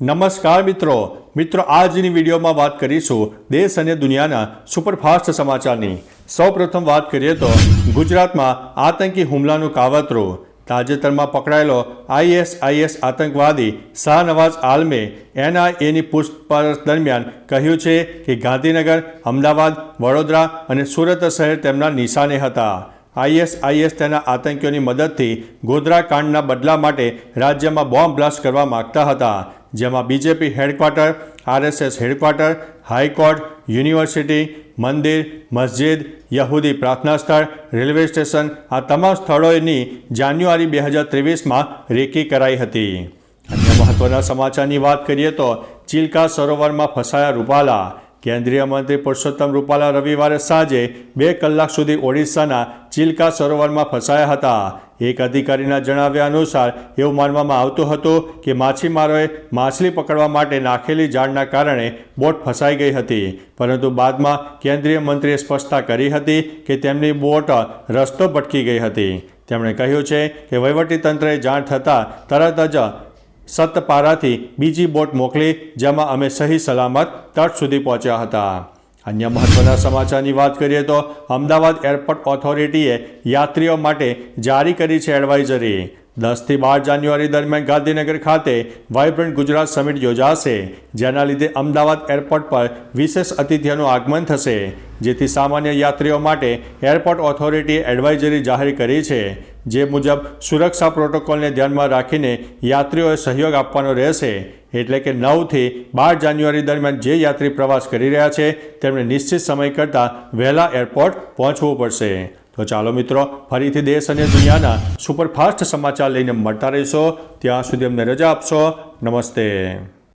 નમસ્કાર મિત્રો આજની વિડીયોમાં વાત કરીશું દેશ અને દુનિયાના સુપરફાસ્ટ સમાચારની। સૌપ્રથમ વાત કરીએ તો ગુજરાતમાં આતંકી હુમલાનું કાવતરું। તાજેતરમાં પકડાયેલો ISIS આતંકવાદી શાહનવાઝ આલમે NIAની પૂછપરછ દરમિયાન કહ્યું છે કે ગાંધીનગર, અમદાવાદ, વડોદરા અને સુરત શહેર તેમના નિશાને હતા। ISIS તેના આતંકીઓની મદદથી ગોધરા કાંડના બદલા માટે રાજ્યમાં બોમ્બ બ્લાસ્ટ કરવા માગતા હતા, જેમાં BJP headquarter, RSS headquarter, high court, university, મંદિર, મસ્જિદ, યહૂદી પ્રાર્થના સ્થળ, રેલવે સ્ટેશન આ તમામ સ્થળોની જાન્યુઆરી 2023માં રેકી કરાઈ હતી। અન્ય મહત્વના સમાચારની વાત કરીએ તો ચિલ્કા સરોવરમાં ફસાયા રૂપાલા। કેન્દ્રીય મંત્રી પુરુષોત્તમ રૂપાલા રવિવારે સાંજે 2 કલાક સુધી ઓડિશાના ચિલ્કા સરોવરમાં ફસાયા હતા। એક અધિકારીના જણાવ્યા અનુસાર એવું માનવામાં આવતું હતું કે માછીમારોએ માછલી પકડવા માટે નાખેલી જાળના કારણે બોટ ફસાઈ ગઈ હતી, પરંતુ બાદમાં કેન્દ્રીય મંત્રીએ સ્પષ્ટતા કરી હતી કે તેમની બોટ રસ્તો ભટકી ગઈ હતી। તેમણે કહ્યું છે કે વહીવટીતંત્રએ જાણ થતાં તરત જ સતપારાથી બીજી બોટ મોકલી, જેમાં અમે સહી સલામત તટ સુધી પહોંચ્યા હતા। અન્ય મહત્વના સમાચારની વાત કરીએ તો અમદાવાદ એરપોર્ટ ઓથોરિટીએ યાત્રીઓ માટે જારી કરી છે એડવાઇઝરી। 10 થી 12 જાન્યુઆરી દરમિયાન ગાંધીનગર ખાતે વાઇબ્રન્ટ ગુજરાત સમિટ યોજાશે, જેના લીધે અમદાવાદ એરપોર્ટ પર વિશેષ અતિથિઓનું આગમન થશે, જેથી સામાન્ય યાત્રીઓ માટે એરપોર્ટ ઓથોરિટીએ એડવાઇઝરી જાહેર કરી છે, જે મુજબ સુરક્ષા પ્રોટોકોલને ધ્યાનમાં રાખીને યાત્રીઓએ સહયોગ આપવાનો રહેશે। એટલે કે 9 થી 12 જાન્યુઆરી દરમિયાન જે યાત્રી પ્રવાસ કરી રહ્યા છે તેમણે નિશ્ચિત સમય કરતાં વહેલા એરપોર્ટ પહોંચવું પડશે। તો ચાલો મિત્રો, ફરીથી દેશ અને દુનિયાના સુપરફાસ્ટ સમાચાર લઈને મળતા રહીશો। ત્યાં સુધી અમને રજા આપશો। નમસ્તે।